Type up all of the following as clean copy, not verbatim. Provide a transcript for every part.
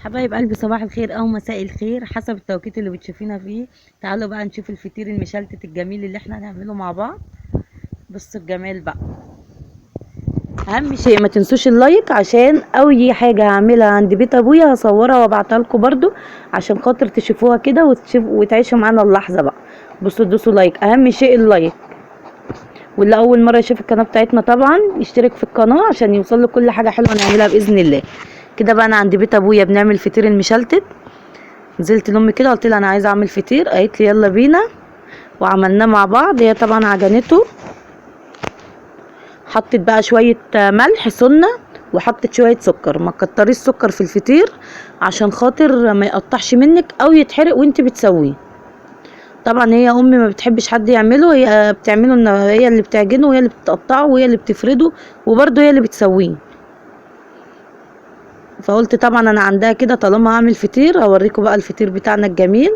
حبايب قلبي، صباح الخير او مساء الخير حسب التوقيت اللي بتشوفينا فيه. تعالوا بقى نشوف الفطير المشلتت الجميل اللي احنا هنعمله مع بعض. بصوا الجمال بقى. اهم شيء ما تنسوش اللايك، عشان اي حاجه هعملها عند بيت ابويا هصورها وابعتها لكم برضو، عشان خاطر تشوفوها كده وتعيشوا معانا اللحظه بقى. بصوا دوسوا لايك، اهم شيء اللايك. واللي اول مره يشوف القناه بتاعتنا طبعا يشترك في القناه عشان يوصل له كل حاجه حلوه نعملها باذن الله. كده بقى انا عند بيت ابويا بنعمل فطير المشلتت. نزلت لامي كده قلت لها انا عايزه اعمل فطير، قالت لي يلا بينا، وعملناه مع بعض. هي طبعا عجنته، حطت بقى شويه ملح سنه، وحطت شويه سكر. ما تكتريش سكر في الفطير عشان خاطر ما يقطعش منك او يتحرق وانت بتسويه. طبعا هي امي ما بتحبش حد يعمله، هي بتعمله ان هي اللي بتعجنه وهي اللي بتقطعه وهي اللي بتفرده، وبرده هي اللي بتسويه. فقلت طبعا انا عندها كده، طالما هعمل فطير هوريكم بقى الفطير بتاعنا الجميل.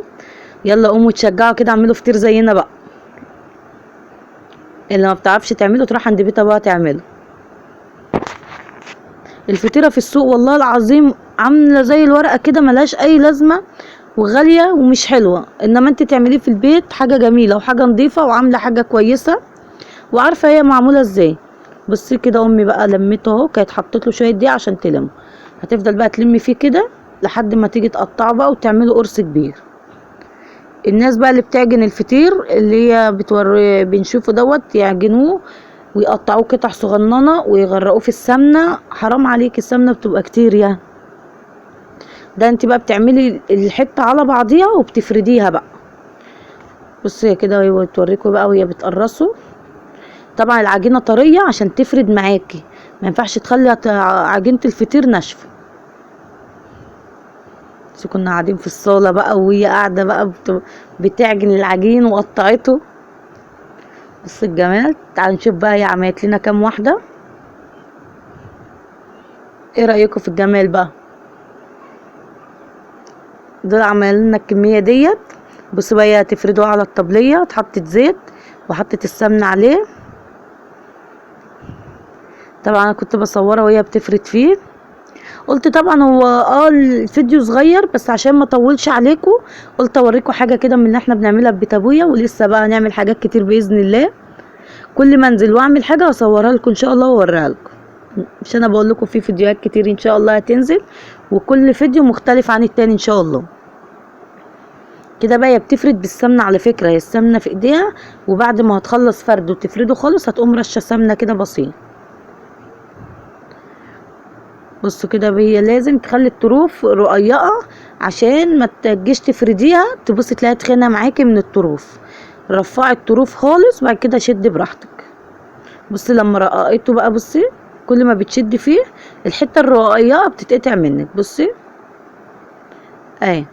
يلا قوموا تشجعوا كده، اعملوا فطير زينا بقى. اللي ما بتعرفش تعمله تروح عند بيت ابوها تعمله. الفطيره في السوق والله العظيم عامله زي الورقه كده، ملهاش اي لازمه وغاليه ومش حلوه، انما انت تعمليه في البيت حاجه جميله وحاجه نظيفه وعامله حاجه كويسه وعارفه هي معموله ازاي. بصي كده امي بقى لميته اهو، كانت حطت له شويه دقيق عشان تلمه. هتفضل بقى تلمي فيه كده لحد ما تيجي تقطعه بقى وتعمله قرص كبير. الناس بقى اللي بتعجن الفطير اللي هي بنشوفه دوت يعجنوه ويقطعوه قطع صغننه ويغرقوه في السمنه. حرام عليك، السمنه بتبقى كتير يعني. ده انت بقى بتعملي الحته على بعضيها وبتفرديها بقى. بصي كده وهي بتوريكوا بقى وهي بتقرصوا. طبعا العجينه طريه عشان تفرد معاكي، ما ينفعش تخلي عجينه الفطير ناشفه. بس كنا قاعدين في الصاله بقى وهي قاعده بقى بتعجن العجين وقطعته. بص الجمال. تعالوا نشوف بقى هي عملت لنا كام واحده. ايه رايكم في الجمال بقى؟ دول عملنا لنا الكميه ديت. بصوا بقى، تفردوها على الطبليه، اتحطت زيت وحطت السمنه عليه. طبعا انا كنت بصورها وهي بتفرد فيه. قلت طبعا هو الفيديو صغير بس عشان ما اطولش عليكم، قلت اوريكم حاجه كده من اللي احنا بنعملها في بيت ابويا، ولسه بقى هنعمل حاجات كتير باذن الله. كل ما انزل واعمل حاجه هصورها لكم ان شاء الله واوريها لكم. مش انا بقول لكم في فيديوهات كتير ان شاء الله هتنزل، وكل فيديو مختلف عن التاني ان شاء الله. كده بقى هي بتفرد بالسمنه، على فكره هي السمنه في ايديها، وبعد ما هتخلص فرد وتفرده خالص هتقوم رشه سمنه كده بسيط. بصوا كده هي لازم تخلي الطروف رقيقه عشان ما تجيش تفرديها تبصي تلاقيها تخينه معاكي من الطروف. رفعي الطروف خالص، بعد كده شدي براحتك. بصي لما رققته بقى، بصي كل ما بتشدي فيه الحته الرقيقه بتتقطع منك. بصي اهي.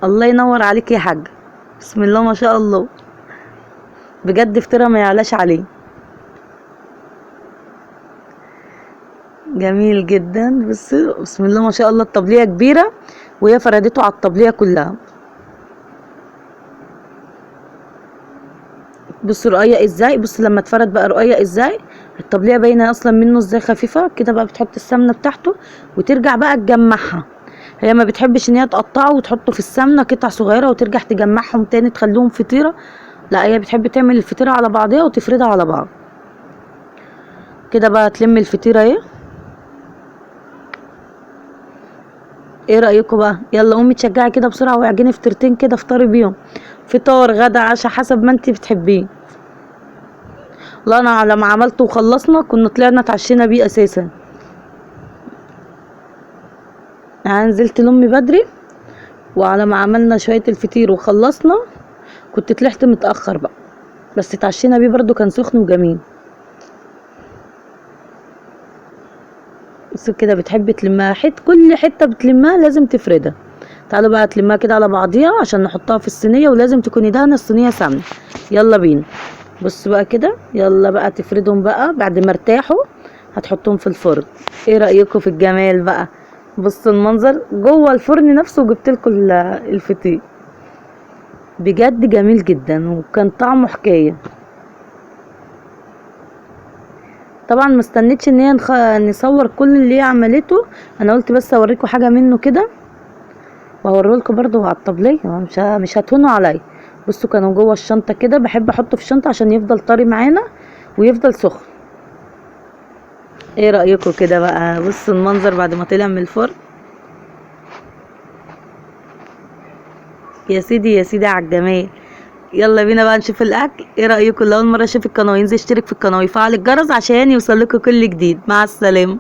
الله ينور عليك يا حاجه، بسم الله ما شاء الله، بجد فطيره ما يعلاش عليه. جميل جدا. بصي بسم الله ما شاء الله، الطبليه كبيره وهي فردته على الطبليه كلها. بصوا رقيق ازاي، بص لما اتفرد بقى رقيق ازاي، الطبليه باينه اصلا منه ازاي خفيفه كده. بقى بتحط السمنه بتاعته وترجع بقى تجمعها. هي ما بتحبش ان هي تقطعه وتحطه في السمنه قطع صغيره وترجع تجمعهم تاني تخليهم فطيره. لا، هي بتحب تعمل الفطيره على بعضها وتفردها على بعض. كده بقى تلم الفطيره اهي. ايه رايكم بقى؟ يلا قومي تشجعي كده بسرعه واعجني فطيرتين كده افطري بيهم، فطار غدا عشاء حسب ما انت بتحبيه. والله انا على ما عملته وخلصنا كنا طلعنا اتعشينا بيه اساسا. يعني نزلت لامي بدري، وعلى ما عملنا شويه الفطير وخلصنا كنت طلعت متاخر بقى، بس اتعشينا بيه برضو كان سخن وجميل. بس كده بتحب تلمها كل حته بتلمها لازم تفردها. تعالوا بقى تلمها كده على بعضيها عشان نحطها في الصينيه، ولازم تكوني دهنه الصينيه سمنه. يلا بينا. بص بقى كده، يلا بقى تفردهم بقى بعد ما ارتاحوا هتحطهم في الفرن. ايه رايكم في الجمال بقى؟ بصوا المنظر جوه الفرن نفسه، وجبت لكم الفطير بجد جميل جدا وكان طعمه حكايه. طبعا ما استنيتش ان هي نصور كل اللي هي عملته، انا قلت بس اوريكم حاجه منه كده وهوريلكم برضو على الطبليه، مش هتهونوا عليا. بصوا كانوا جوه الشنطه كده، بحب احطه في الشنطه عشان يفضل طري معانا ويفضل سخن. ايه رايكم كده بقى؟ بصوا المنظر بعد ما طلع من الفرن. يا سيدي يا سيدي على الجمال. يلا بينا بقى نشوف الاكل. ايه رايكم؟ لو اول مره اشوف القناه ينزل يشترك في القناه ويفعل الجرس عشان يوصل لكم كل جديد. مع السلامه.